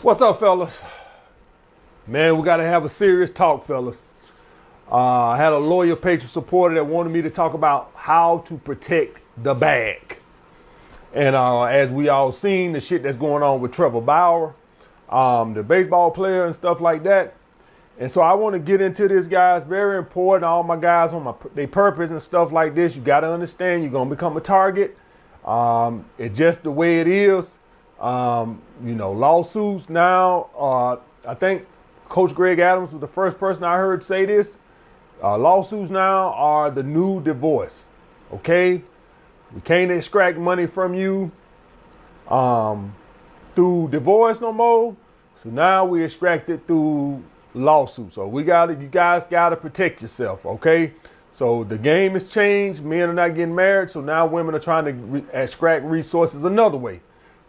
What's up, fellas? Man, we got to have a serious talk, fellas. I had a loyal patron supporter that wanted me to talk about how to protect the bag. And as we all seen, the shit that's going on with Trevor Bauer, the baseball player and stuff like that. And so I want to get into this, guys. Very important. All my guys on their purpose and stuff like this. You got to understand you're going to become a target. It's just the way it is. Lawsuits now. I think Coach Greg Adams was the first person I heard say this. Lawsuits now are the new divorce. Okay? We can't extract money from you through divorce no more. So now we extract it through lawsuits. So you guys gotta protect yourself, okay? So the game has changed. Men are not getting married, so now women are trying to extract resources another way.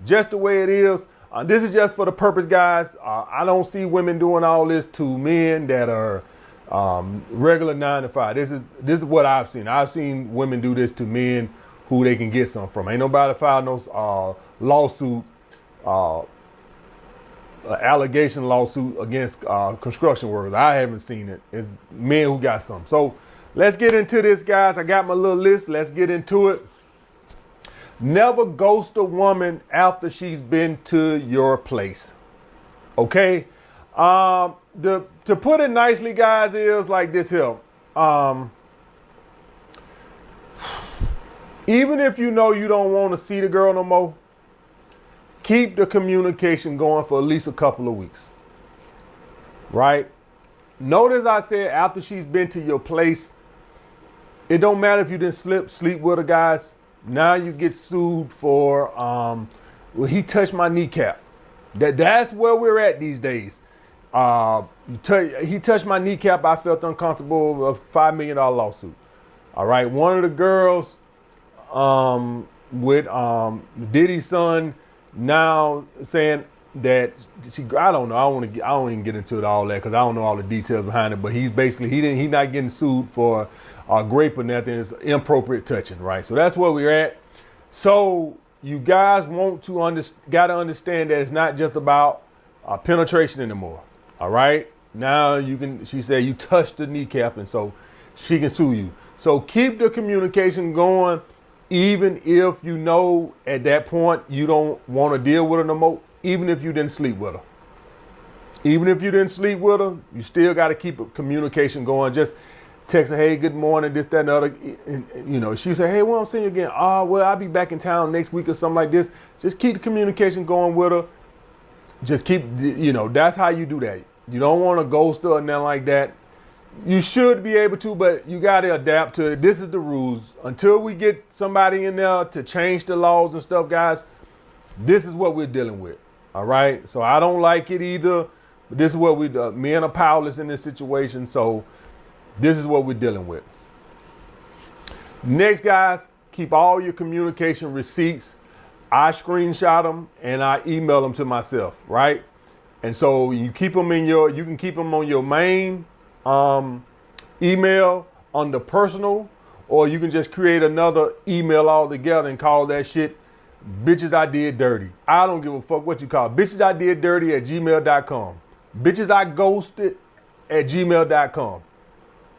Just the way it is. This is just for the purpose, guys. I don't see women doing all this to men that are regular 9 to 5. This is what I've seen. I've seen women do this to men who they can get some from. Ain't nobody filed no lawsuit, allegation lawsuit against construction workers. I haven't seen it. It's men who got some. So let's get into this, guys. I got my little list. Let's get into it. Never ghost a woman after she's been to your place. Okay? To put it nicely, guys, is like this here. Even if you know you don't want to see the girl no more, keep the communication going for at least a couple of weeks. Right? Notice I said after she's been to your place, it don't matter if you didn't sleep with her, guys. Now you get sued for, he touched my kneecap. That's where we're at these days. He touched my kneecap. I felt uncomfortable. A $5 million lawsuit. All right. One of the girls with Diddy's son now saying that I don't know. I don't even get into all that because I don't know all the details behind it. But he's not getting sued for grape or nothing. It's inappropriate touching, right? So that's where we're at. So you guys got to understand that it's not just about penetration anymore. All right. Now she said you touched the kneecap, and so she can sue you. So keep the communication going, even if you know at that point you don't want to deal with her no more. Even if you didn't sleep with her. Even if you didn't sleep with her, you still got to keep communication going. Just text her, hey, good morning, this, that, and the other. And, she said, hey, well, I'm seeing you again. Well, I'll be back in town next week or something like this. Just keep the communication going with her. Just keep, that's how you do that. You don't want to ghost her or nothing like that. You should be able to, but you got to adapt to it. This is the rules. Until we get somebody in there to change the laws and stuff, guys, this is what we're dealing with. All right. So I don't like it either. But this is what men are powerless in this situation. So this is what we're dealing with. Next, guys, keep all your communication receipts. I screenshot them and I email them to myself. Right. And so you keep them you can keep them on your main email on the personal, or you can just create another email altogether and call that shit Bitches I Did Dirty. I don't give a fuck what you call it. Bitches I Did Dirty at gmail.com. Bitches I Ghosted at gmail.com.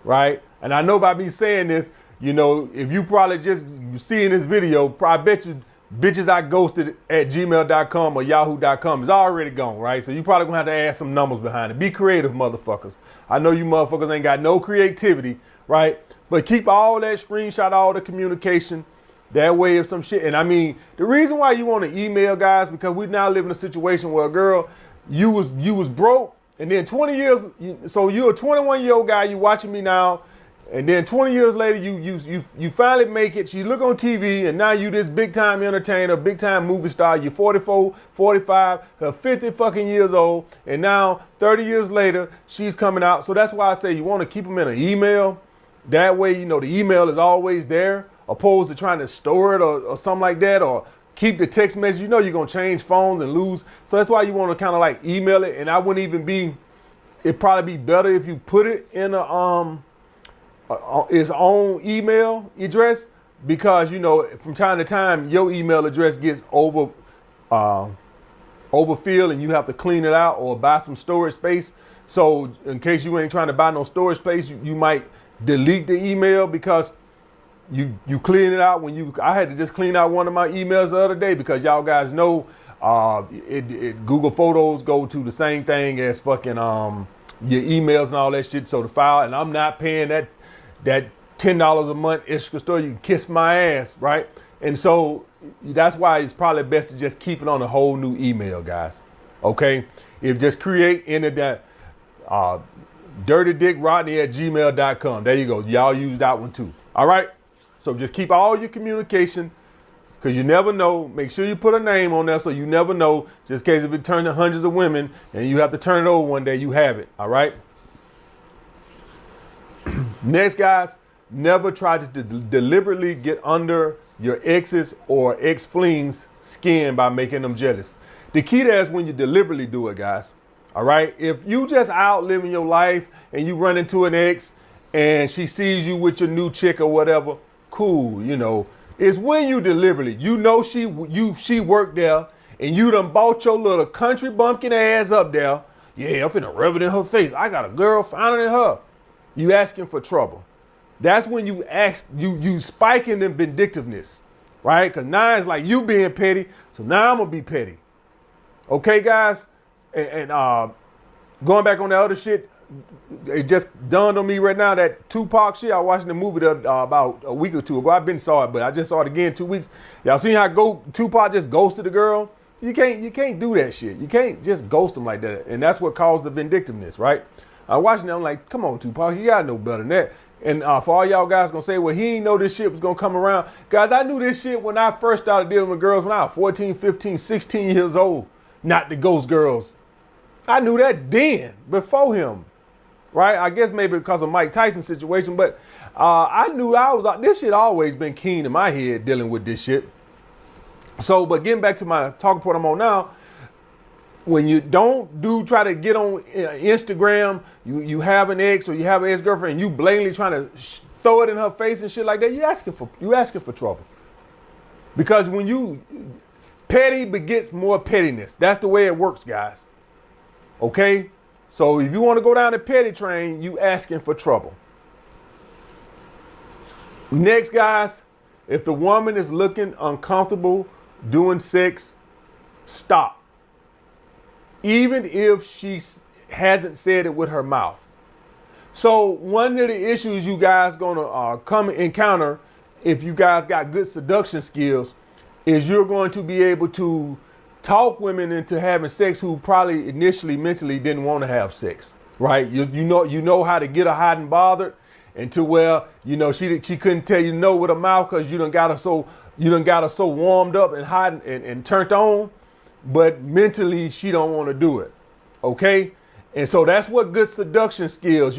Right? And I know by me saying this, if you probably just seeing this video, I bet you Bitches I Ghosted at gmail.com or yahoo.com is already gone, right? So you probably gonna have to add some numbers behind it. Be creative, motherfuckers. I know you motherfuckers ain't got no creativity, right? But keep all that screenshot, all the communication. That way, if some shit, and I mean, the reason why you want to email, guys, because we now live in a situation where, girl, you was broke, and then 20 years, so you're a 21-year-old guy, you watching me now, and then 20 years later, you finally make it, you look on TV, and now you this big-time entertainer, big-time movie star, you're 44, 45, 50 fucking years old, and now 30 years later, she's coming out. So that's why I say you want to keep them in an email. That way, the email is always there, opposed to trying to store it or something like that, or keep the text message. You're going to change phones and lose. So that's why you want to kind of like email it. And I wouldn't even it'd probably be better if you put it in its own email address, because from time to time your email address gets overfill and you have to clean it out or buy some storage space. So in case you ain't trying to buy no storage space, you might delete the email because you clean it out I had to just clean out one of my emails the other day because y'all guys know Google Photos go to the same thing as fucking your emails and all that shit. So the file, and I'm not paying that $10 a month extra store. You can kiss my ass, right? And so that's why it's probably best to just keep it on a whole new email, guys. Okay? If just create into that dirtydickrodney@gmail.com. There you go. Y'all use that one too. All right? So just keep all your communication because you never know. Make sure you put a name on there so you never know. Just in case if it turns to hundreds of women and you have to turn it over one day, you have it. All right? Next, guys, never try to deliberately get under your ex's or ex-fling's skin by making them jealous. The key there is when you deliberately do it, guys. All right? If you just out living your life and you run into an ex and she sees you with your new chick or whatever, cool, you know. It's when you deliberately, you know she worked there and you done bought your little country bumpkin ass up there. Yeah, I'm finna rub it in her face. I got a girl finer than her. You asking for trouble. That's when you spiking the vindictiveness, right? Because now it's like you being petty, so now I'm gonna be petty. Okay, guys? And going back on the other shit, it just dawned on me right now that Tupac shit. I was watching the movie about a week or two ago. I've been saw it, but I just saw it again 2 weeks. Y'all seen how Tupac just ghosted the girl? You can't do that shit. You can't just ghost them like that. And that's what caused the vindictiveness, right? I watching that, I'm like, come on, Tupac, you gotta know better than that. And for all y'all guys gonna say, well, he ain't know this shit was gonna come around. Guys, I knew this shit when I first started dealing with girls when I was 14, 15, 16 years old. Not the ghost girls. I knew that then, before him. Right? I guess maybe because of Mike Tyson's situation, but I knew this shit always been keen in my head dealing with this shit. So, but getting back to my talking point I'm on now, when you try to get on Instagram, you have an ex or you have an ex-girlfriend, and you blatantly trying to throw it in her face and shit like that, you asking for trouble. Because when petty begets more pettiness. That's the way it works, guys. Okay? So if you want to go down the petty train, you asking for trouble. Next, guys, if the woman is looking uncomfortable doing sex, stop. Even if she hasn't said it with her mouth. So one of the issues you guys gonna encounter if you guys got good seduction skills is you're going to be able to talk women into having sex who probably initially mentally didn't want to have sex, right? You know how to get her hot and bothered, and to where she couldn't tell you no with her mouth because you done got her so warmed up and hot and turned on, but mentally she don't want to do it, okay? And so that's what good seduction skills,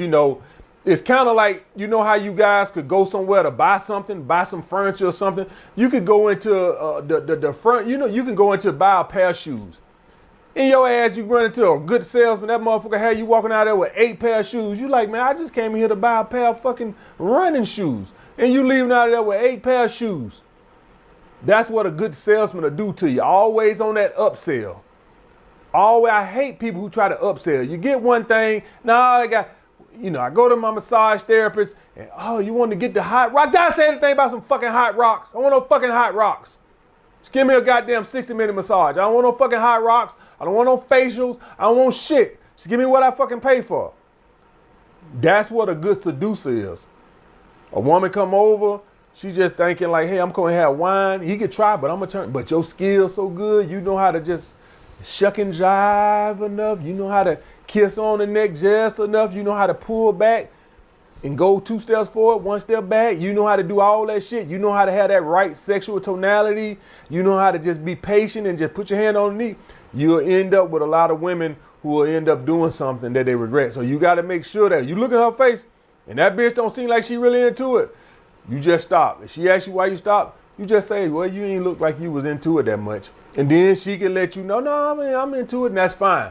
it's kind of like, how you guys could go somewhere to buy some furniture or something. You could go into the front, you can go into buy a pair of shoes. In your ass, you run into a good salesman, that motherfucker had you walking out there with 8 pair of shoes. You like, man, I just came here to buy a pair of fucking running shoes. And you leaving out of there with 8 pair of shoes. That's what a good salesman will do to you. Always on that upsell. Always, I hate people who try to upsell. You get one thing, I go to my massage therapist and, you want to get the hot rock? Did I say anything about some fucking hot rocks? I want no fucking hot rocks. Just give me a goddamn 60-minute massage. I don't want no fucking hot rocks. I don't want no facials. I don't want shit. Just give me what I fucking pay for. That's what a good seducer is. A woman come over, she's just thinking like, hey, I'm going to have wine. He could try, but I'm going to turn. But your skill's so good, you know how to just shuck and jive enough. You know how to kiss on the neck just enough. You know how to pull back and go 2 steps forward, 1 step back. You know how to do all that shit. You know how to have that right sexual tonality. You know how to just be patient and just put your hand on the knee. You'll end up with a lot of women who will end up doing something that they regret. So you got to make sure that you look at her face and that bitch don't seem like she really into it. You just stop. If she asks you why you stop, you just say, well, you ain't look like you was into it that much. And then she can let you know, no, I'm into it, and that's fine.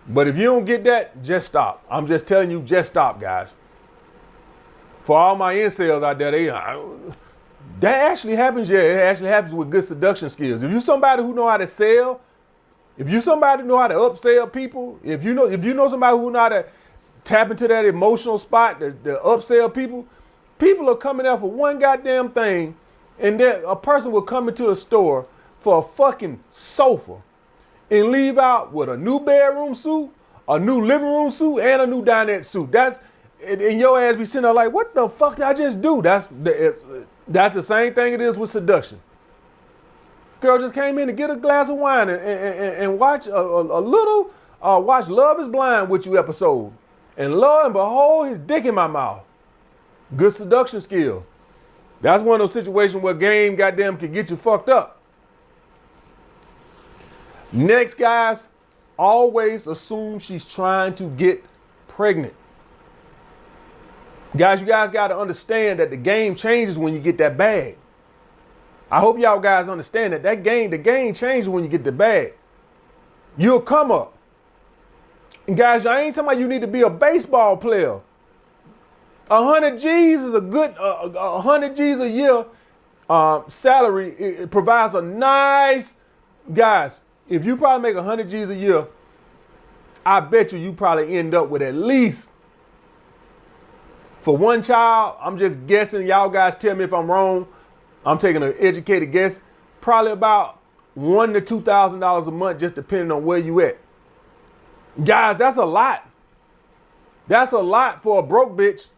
But if you don't get that, just stop. I'm just telling you, just stop, guys. For all my incels out there, that actually happens. Yeah, it actually happens with good seduction skills. If you're somebody who know how to sell, If you somebody know how to upsell people, if you know somebody who know how to tap into that emotional spot, the upsell people, people are coming out for one goddamn thing, and then a person will come into a store for a fucking sofa and leave out with a new bedroom suit, a new living room suit, and a new dinette suit. And your ass be sitting there like, what the fuck did I just do? That's the same thing it is with seduction. Girl just came in to get a glass of wine and watch watch Love is Blind with you episode. And lo and behold, his dick in my mouth. Good seduction skill. That's one of those situations where game goddamn can get you fucked up. Next, guys, always assume she's trying to get pregnant. Guys, you guys got to understand that the game changes when you get that bag. I hope y'all guys understand that the game changes when you get the bag. You'll come up. And guys, I ain't talking about you need to be a baseball player. 100 G's is a good, 100 G's a year salary. It provides a nice, guys, if you probably make 100 G's a year, I bet you probably end up with at least, for one child, I'm just guessing, y'all guys tell me if I'm wrong, I'm taking an educated guess, probably about $1,000 to $2,000 a month, just depending on where you at. Guys, that's a lot. That's a lot for a broke bitch.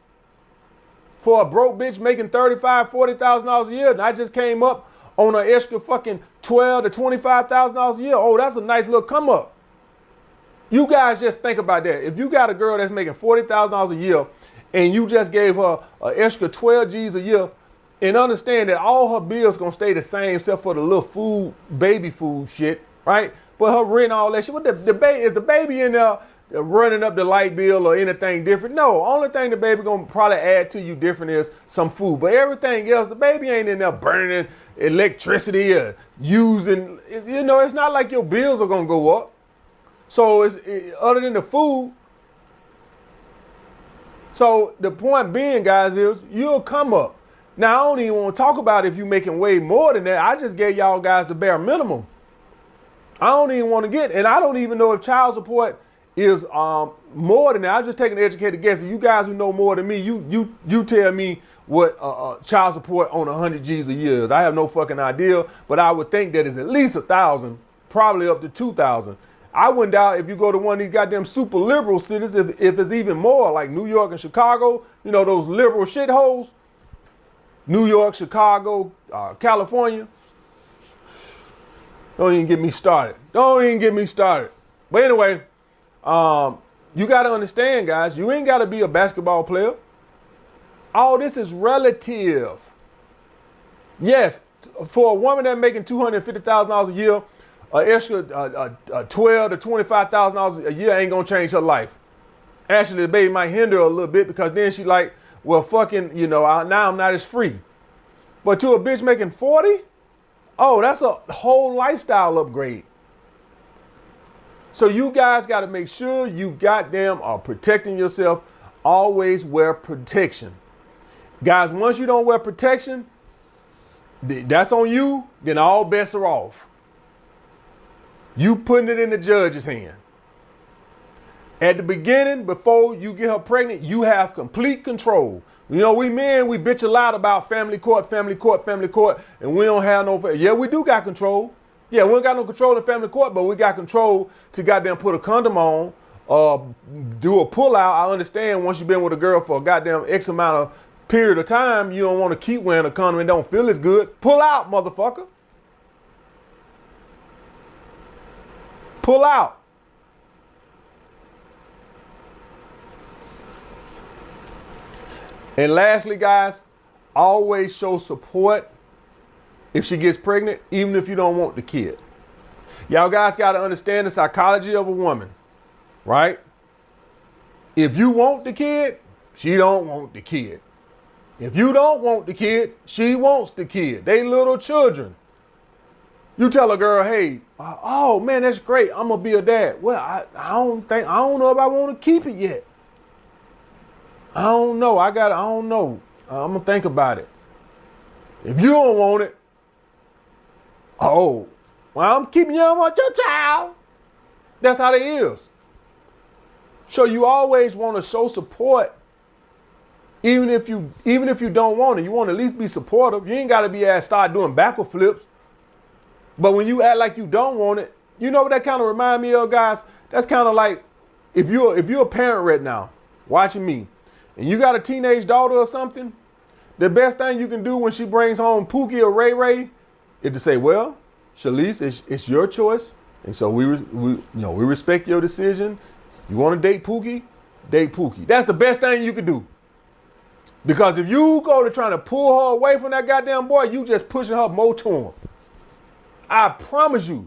For a broke bitch making $35,000, $40,000 a year, and I just came up on an extra fucking $12,000 to $25,000 a year. Oh, that's a nice little come up. You guys just think about that. If you got a girl that's making $40,000 a year, and you just gave her an extra 12 G's a year, and understand that all her bills gonna stay the same except for the little food, baby food shit, right? But her rent, all that shit. What is the baby in there running up the light bill or anything different? No, only thing the baby gonna probably add to you different is some food. But everything else, the baby ain't in there burning electricity or using, you know, it's not like your bills are gonna go up. So other than the food. So the point being, guys, is you'll come up. Now, I don't even want to talk about if you're making way more than that. I just gave y'all guys the bare minimum. I don't even want to get, and I don't even know if child support is more than that. I'm just taking an educated guess. And you guys who know more than me, you tell me what child support on 100 G's a year is. I have no fucking idea, but I would think that it's at least 1,000, probably up to 2,000. I wouldn't doubt if you go to one of these goddamn super liberal cities, if it's even more, like New York and Chicago, you know, those liberal shitholes. New York, Chicago, California. Don't even get me started. Don't even get me started. But anyway, you got to understand, guys, you ain't got to be a basketball player. All this is relative. Yes, for a woman that's making $250,000 a year, an extra $12,000 to $25,000 a year ain't gonna change her life. Actually, the baby might hinder her a little bit because then she like, well, fucking, you know, now I'm not as free. But to a bitch making 40, oh, that's a whole lifestyle upgrade. So you guys got to make sure you goddamn are protecting yourself. Always wear protection. Guys, once you don't wear protection, that's on you, then all bets are off. You putting it in the judge's hand. At the beginning, before you get her pregnant, you have complete control. You know, we men, we bitch a lot about family court, and we don't have no, yeah, we do got control. Yeah, we don't got no control in family court, but we got control to goddamn put a condom on, do a pull out. I understand once you've been with a girl for a goddamn X amount of period of time, you don't want to keep wearing a condom and don't feel as good. Pull out, motherfucker. Pull out. And lastly, guys, always show support if she gets pregnant, even if you don't want the kid. Y'all guys got to understand the psychology of a woman, right? If you want the kid, she don't want the kid. If you don't want the kid, she wants the kid. They little children. You tell a girl, hey, oh man, that's great. I'm gonna be a dad. Well, I don't know if I want to keep it yet. I don't know. I don't know. I'm gonna think about it. If you don't want it, oh, well, I'm keeping you on your child. That's how it is. So you always want to show support, even if you don't want it. You want to at least be supportive. You ain't got to be asked start doing backward flips. But when you act like you don't want it, you know what that kind of remind me of, guys? That's kind of like if you're a parent right now watching me, and you got a teenage daughter or something, the best thing you can do when she brings home Pookie or Ray Ray is to say, well, Shalise, it's your choice. And so we respect your decision. You want to date Pookie? Date Pookie. That's the best thing you could do. Because if you go to trying to pull her away from that goddamn boy, you just pushing her more to him. I promise you.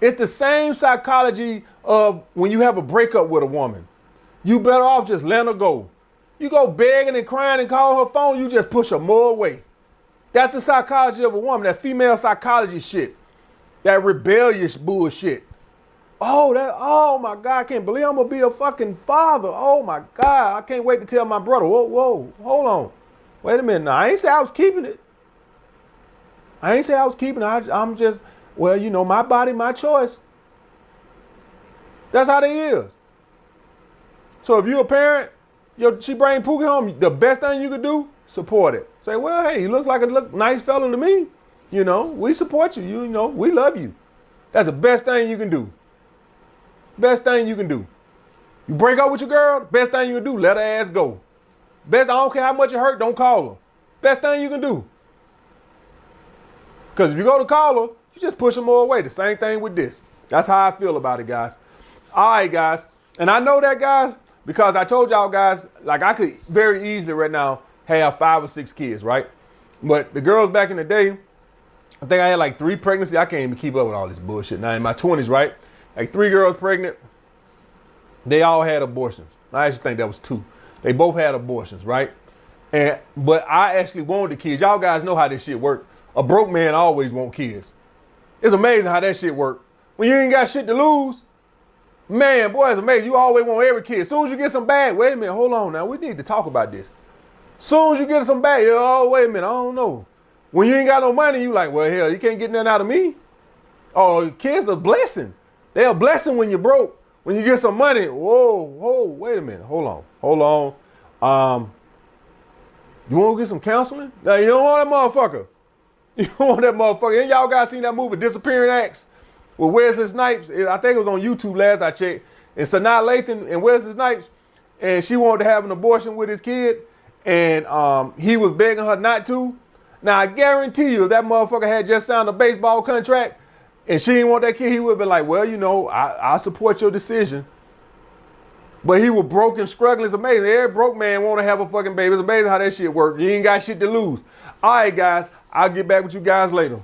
It's the same psychology of when you have a breakup with a woman. You better off just letting her go. You go begging and crying and call her phone, you just push her more away. That's the psychology of a woman, that female psychology shit. That rebellious bullshit. Oh my God, I can't believe I'm gonna be a fucking father. Oh my God, I can't wait to tell my brother. Whoa, hold on. Wait a minute now. I ain't say I was keeping it. I'm just, well, my body, my choice. That's how they is. So if you're a parent, she bring Pookie home, the best thing you could do, support it. Say, well, hey, he looks like a nice fella to me. We support you. We love you. That's the best thing you can do. Best thing you can do. You break up with your girl, best thing you can do, let her ass go. I don't care how much it hurt, don't call her. Best thing you can do. Because if you go to call her, you just push her more away. The same thing with this. That's how I feel about it, guys. All right, guys. And I know that, guys, because I told y'all guys, like I could very easily right now have 5 or 6 kids, right? But the girls back in the day, I think I had like 3 pregnancies. I can't even keep up with all this bullshit. Now in my 20s, right? Like 3 girls pregnant. They all had abortions. I actually think that was 2. They both had abortions, right? But I actually wanted the kids. Y'all guys know how this shit work. A broke man always want kids. It's amazing how that shit work. When you ain't got shit to lose, man, boy, it's amazing. You always want every kid. As soon as you get some bag, wait a minute, hold on now. We need to talk about this. As soon as you get some bag, oh, wait a minute, I don't know. When you ain't got no money, you like, well, hell, you can't get nothing out of me. Oh, kids are a blessing. They're a blessing when you're broke. When you get some money, whoa, wait a minute, hold on. You want to get some counseling? Now, you don't want that motherfucker. You don't want that motherfucker. And y'all guys seen that movie, Disappearing Acts, with Wesley Snipes? I think it was on YouTube last I checked. And Sanaa Lathan and Wesley Snipes, and she wanted to have an abortion with his kid, and he was begging her not to. Now, I guarantee you, if that motherfucker had just signed a baseball contract, and she didn't want that kid, he would have been like, well, I support your decision. But he was broke and struggling. It's amazing. Every broke man want to have a fucking baby. It's amazing how that shit works. You ain't got shit to lose. All right, guys. I'll get back with you guys later.